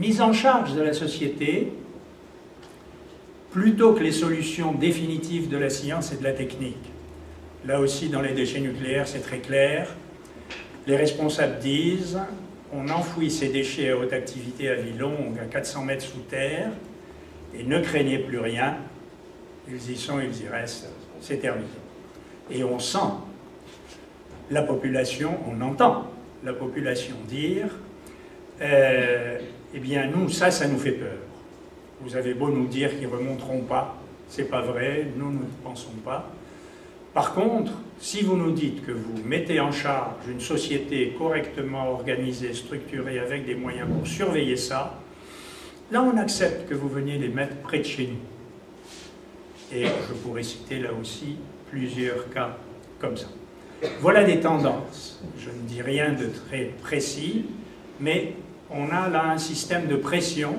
mise en charge de la société, plutôt que les solutions définitives de la science et de la technique. Là aussi, dans les déchets nucléaires, c'est très clair. Les responsables disent on enfouit ces déchets à haute activité à vie longue, à 400 mètres sous terre, et ne craignez plus rien, ils y sont, ils y restent, c'est terminé. Et on sent la population, on entend la population dire eh bien nous, ça nous fait peur. Vous avez beau nous dire qu'ils ne remonteront pas, c'est pas vrai, nous ne pensons pas. Par contre, si vous nous dites que vous mettez en charge une société correctement organisée, structurée, avec des moyens pour surveiller ça, là on accepte que vous veniez les mettre près de chez nous. Et je pourrais citer là aussi plusieurs cas comme ça. Voilà des tendances. Je ne dis rien de très précis, mais on a là un système de pression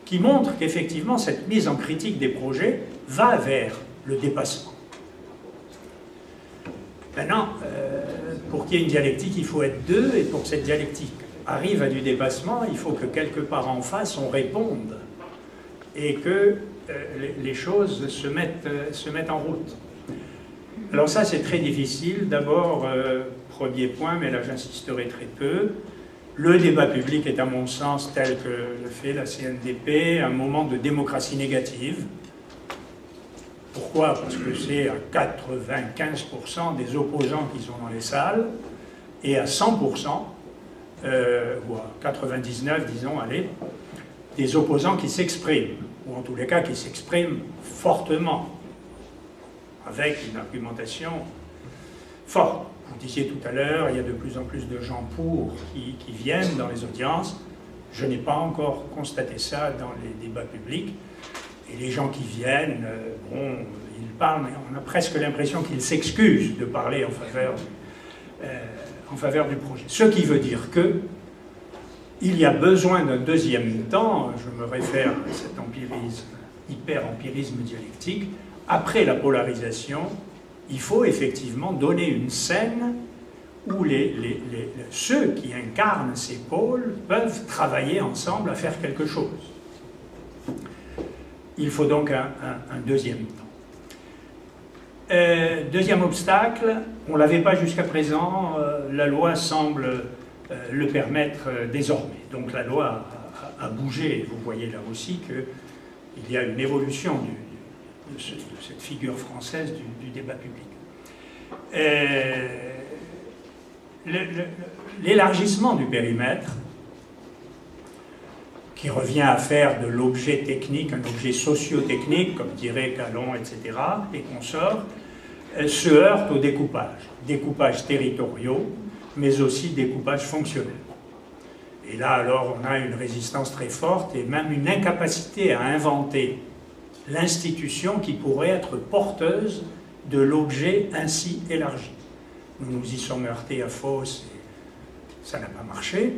qui montre qu'effectivement cette mise en critique des projets va vers le dépassement. Maintenant, pour qu'il y ait une dialectique, il faut être deux, et pour que cette dialectique arrive à du dépassement, il faut que quelque part en face, on réponde, et que les choses se mettent en route. Alors ça, c'est très difficile. D'abord, premier point, mais là j'insisterai très peu, le débat public est à mon sens, tel que le fait la CNDP, un moment de démocratie négative. Pourquoi? Parce que c'est à 95% des opposants qui sont dans les salles, et à 100%, ou à 99%, disons, allez, des opposants qui s'expriment, ou en tous les cas qui s'expriment fortement, avec une argumentation forte. Vous disiez tout à l'heure, il y a de plus en plus de gens pour qui viennent dans les audiences. Je n'ai pas encore constaté ça dans les débats publics. Et les gens qui viennent, bon, ils parlent, mais on a presque l'impression qu'ils s'excusent de parler en faveur du projet. Ce qui veut dire que il y a besoin d'un deuxième temps, je me réfère à cet empirisme, hyper-empirisme dialectique, après la polarisation, il faut effectivement donner une scène où ceux qui incarnent ces pôles peuvent travailler ensemble à faire quelque chose. Il faut donc un deuxième temps. Deuxième obstacle, on ne l'avait pas jusqu'à présent, la loi semble le permettre désormais. Donc la loi a bougé, vous voyez là aussi qu'il y a une évolution de cette figure française du débat public. L'élargissement du périmètre, qui revient à faire de l'objet technique un objet socio-technique, comme dirait Calon, etc., et consorts, se heurte au découpage territoriaux, mais aussi découpage fonctionnel. Et là, alors, on a une résistance très forte et même une incapacité à inventer l'institution qui pourrait être porteuse de l'objet ainsi élargi. Nous nous y sommes heurtés à Fos et ça n'a pas marché.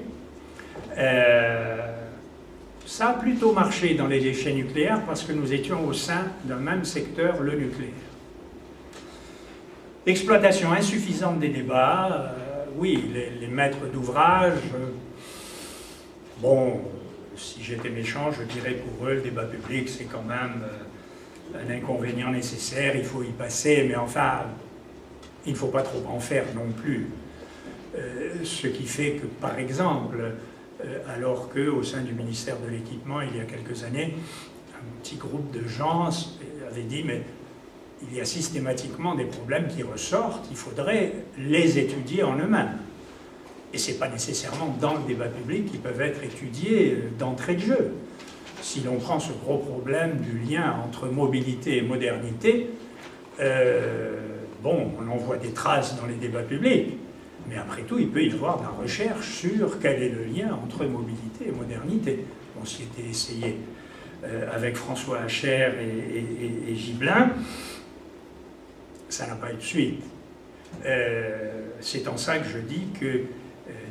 Ça a plutôt marché dans les déchets nucléaires parce que nous étions au sein d'un même secteur, le nucléaire. Exploitation insuffisante des débats, oui, les maîtres d'ouvrage, bon, si j'étais méchant, je dirais pour eux, le débat public, c'est quand même un inconvénient nécessaire, il faut y passer, mais enfin, il ne faut pas trop en faire non plus. Ce qui fait que, par exemple, alors qu'au sein du ministère de l'Équipement, il y a quelques années, un petit groupe de gens avait dit « mais il y a systématiquement des problèmes qui ressortent, il faudrait les étudier en eux-mêmes ». Et ce n'est pas nécessairement dans le débat public qu'ils peuvent être étudiés d'entrée de jeu. Si l'on prend ce gros problème du lien entre mobilité et modernité, bon, on en voit des traces dans les débats publics, mais après tout, il peut y avoir de la recherche sur quel est le lien entre mobilité et modernité. On s'y était essayé avec François Hacher et Gibelin. Ça n'a pas eu de suite. C'est en ça que je dis que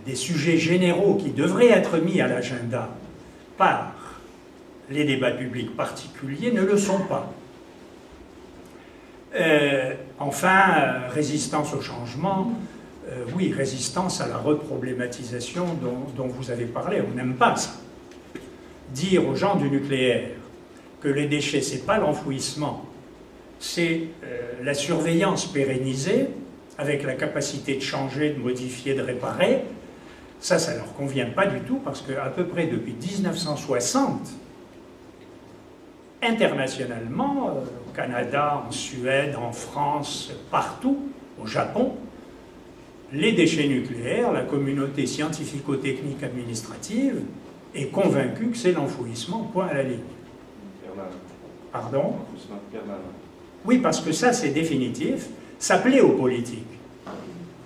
des sujets généraux qui devraient être mis à l'agenda par les débats publics particuliers ne le sont pas. Enfin, résistance au changement, oui, résistance à la reproblématisation dont vous avez parlé. On n'aime pas ça. Dire aux gens du nucléaire que les déchets, ce n'est pas l'enfouissement, c'est la surveillance pérennisée, avec la capacité de changer, de modifier, de réparer, ça ne leur convient pas du tout, parce qu'à peu près depuis 1960, internationalement, au Canada, en Suède, en France, partout, au Japon, les déchets nucléaires, la communauté scientifico-technique administrative est convaincue que c'est l'enfouissement, point à la ligne. Pardon? Oui, parce que ça, c'est définitif. Ça plaît aux politiques.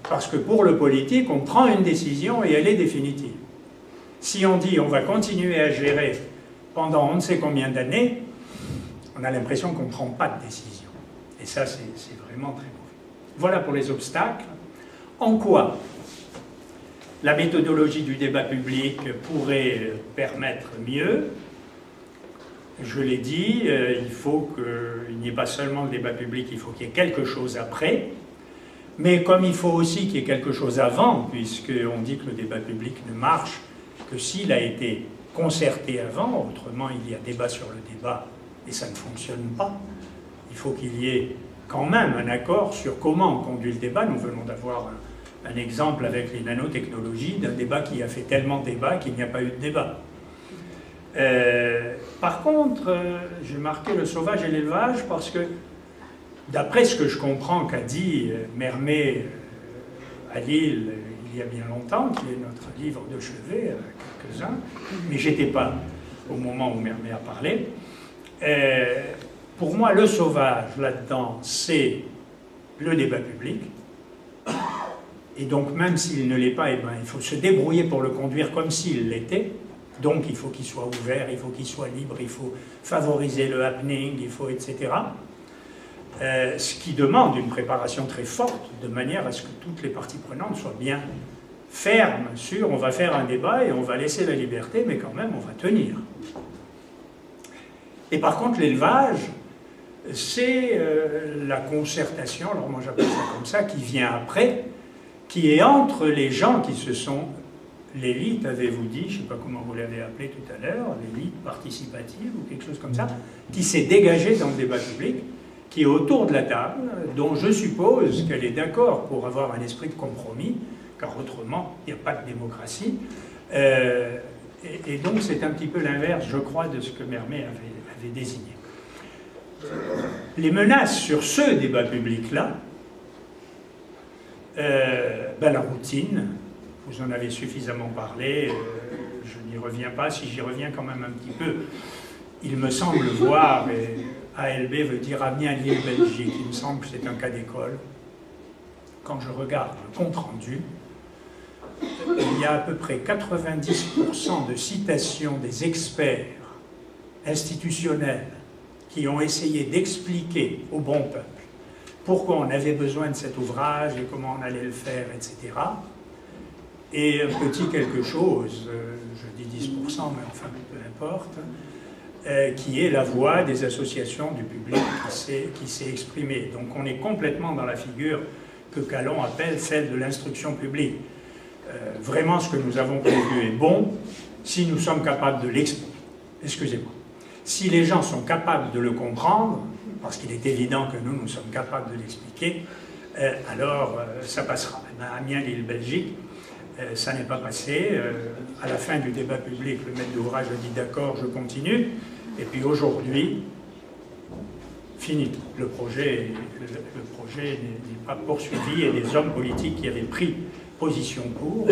Parce que pour le politique, on prend une décision et elle est définitive. Si on dit on va continuer à gérer pendant on ne sait combien d'années, on a l'impression qu'on ne prend pas de décision. Et ça, c'est vraiment très mauvais. Voilà pour les obstacles. En quoi la méthodologie du débat public pourrait permettre mieux? Je l'ai dit, il faut qu'il n'y ait pas seulement le débat public, il faut qu'il y ait quelque chose après. Mais comme il faut aussi qu'il y ait quelque chose avant, puisqu'on dit que le débat public ne marche que s'il a été concerté avant, autrement il y a débat sur le débat et ça ne fonctionne pas. Il faut qu'il y ait quand même un accord sur comment on conduit le débat. Nous venons d'avoir un exemple avec les nanotechnologies, d'un débat qui a fait tellement débat qu'il n'y a pas eu de débat. Par contre, j'ai marqué le sauvage et l'élevage parce que, d'après ce que je comprends qu'a dit Mermet à Lille il y a bien longtemps, qui est notre livre de chevet, quelques-uns, mais j'étais pas au moment où Mermet a parlé, pour moi, le sauvage, là-dedans, c'est le débat public. Et donc, même s'il ne l'est pas, eh ben, il faut se débrouiller pour le conduire comme s'il l'était. Donc, il faut qu'il soit ouvert, il faut qu'il soit libre, il faut favoriser le happening, il faut, etc. Ce qui demande une préparation très forte, de manière à ce que toutes les parties prenantes soient bien fermes sur on va faire un débat et on va laisser la liberté, mais quand même, on va tenir. Et par contre, l'élevage, c'est la concertation, alors moi j'appelle ça comme ça, qui vient après, qui est entre les gens qui se sont... L'élite, avez-vous dit, je ne sais pas comment vous l'avez appelé tout à l'heure, l'élite participative ou quelque chose comme ça, qui s'est dégagée dans le débat public, qui est autour de la table, dont je suppose qu'elle est d'accord pour avoir un esprit de compromis, car autrement, il n'y a pas de démocratie. Et donc c'est un petit peu l'inverse, je crois, de ce que Mermet avait désigné. Les menaces sur ce débat public-là, la routine, vous en avez suffisamment parlé, je n'y reviens pas. Si j'y reviens quand même un petit peu, il me semble voir, et ALB veut dire Amiens, Lille, Belgique, il me semble que c'est un cas d'école. Quand je regarde le compte-rendu, il y a à peu près 90% de citations des experts institutionnels qui ont essayé d'expliquer au bon peuple pourquoi on avait besoin de cet ouvrage et comment on allait le faire, etc. Et un petit quelque chose, je dis 10%, mais enfin peu importe, qui est la voix des associations du public qui s'est exprimée. Donc on est complètement dans la figure que Calon appelle celle de l'instruction publique. Vraiment, ce que nous avons prévu est bon si nous sommes capables de l'expliquer. Excusez-moi. Si les gens sont capables de le comprendre, parce qu'il est évident que nous sommes capables de l'expliquer, alors ça passera. Amiens, Lille, Belgique, ça n'est pas passé. À la fin du débat public, le maître d'ouvrage a dit d'accord, je continue. Et puis aujourd'hui, fini. Le projet n'est pas poursuivi et les hommes politiques qui avaient pris position pour,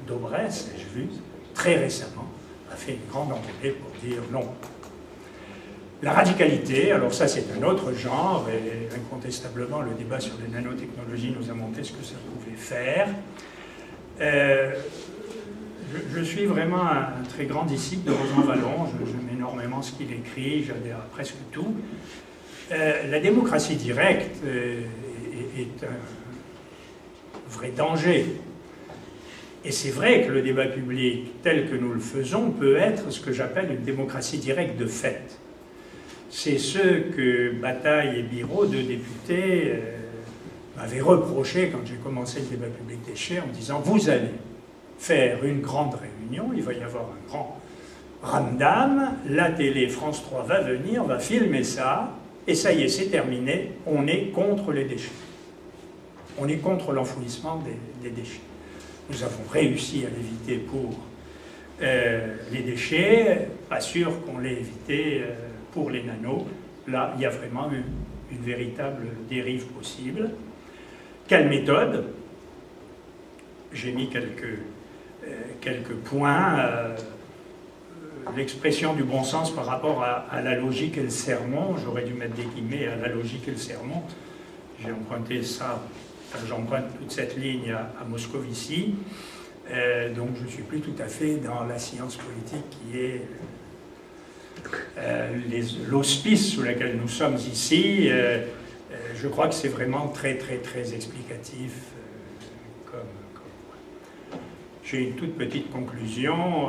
Daubresse, ai-je vu, très récemment, a fait une grande envolée pour dire non. La radicalité, alors ça c'est un autre genre, et incontestablement le débat sur les nanotechnologies nous a montré ce que ça pouvait faire. Je suis vraiment un très grand disciple de Rosan Vallon, j'aime énormément ce qu'il écrit, j'adhère à presque tout. La démocratie directe est un vrai danger. Et c'est vrai que le débat public, tel que nous le faisons, peut être ce que j'appelle une démocratie directe de fait. C'est ce que Bataille et Biraud, deux députés, m'avait reproché, quand j'ai commencé le débat public déchets, en disant « Vous allez faire une grande réunion, il va y avoir un grand ramdam, la télé France 3 va venir, va filmer ça, et ça y est, c'est terminé, on est contre les déchets. On est contre l'enfouissement des déchets. » Nous avons réussi à l'éviter pour les déchets, pas sûr qu'on l'ait évité pour les nanos. Là, il y a vraiment une véritable dérive possible. Quelle méthode? J'ai mis quelques points. L'expression du bon sens par rapport à la logique et le sermon. J'aurais dû mettre des guillemets à la logique et le sermon. J'ai emprunté ça, enfin, j'emprunte toute cette ligne à Moscovici. Donc je ne suis plus tout à fait dans la science politique qui est l'hospice sous lequel nous sommes ici. Je crois que c'est vraiment très explicatif. J'ai une toute petite conclusion.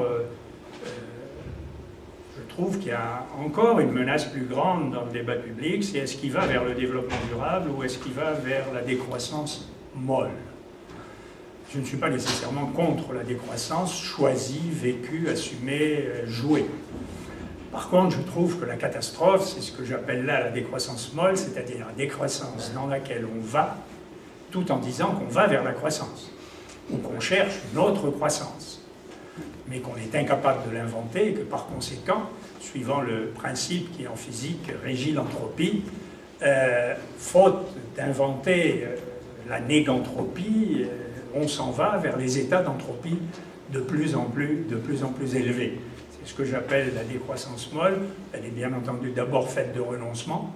Je trouve qu'il y a encore une menace plus grande dans le débat public, c'est est-ce qu'il va vers le développement durable ou est-ce qu'il va vers la décroissance molle. Je ne suis pas nécessairement contre la décroissance choisie, vécue, assumée, jouée. Par contre, je trouve que la catastrophe, c'est ce que j'appelle là la décroissance molle, c'est-à-dire la décroissance dans laquelle on va, tout en disant qu'on va vers la croissance, ou qu'on cherche une autre croissance, mais qu'on est incapable de l'inventer et que par conséquent, suivant le principe qui en physique régit l'entropie, faute d'inventer la négantropie, on s'en va vers les états d'entropie de plus en plus élevés. C'est ce que j'appelle la décroissance molle. Elle est bien entendu d'abord faite de renoncement.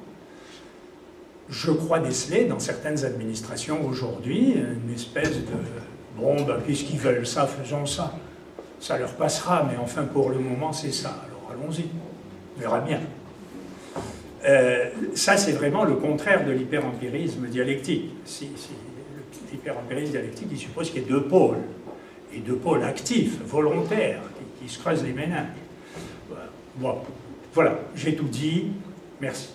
Je crois déceler dans certaines administrations aujourd'hui une espèce de « bon, ben, puisqu'ils veulent ça, faisons ça. Ça leur passera, mais enfin pour le moment c'est ça. Alors allons-y, on verra bien. » Ça c'est vraiment le contraire de l'hyper-empirisme dialectique. L'hyper-empirisme dialectique, il suppose qu'il y ait deux pôles, et deux pôles actifs, volontaires, qui se creusent les méninges. Bon, voilà, j'ai tout dit. Merci.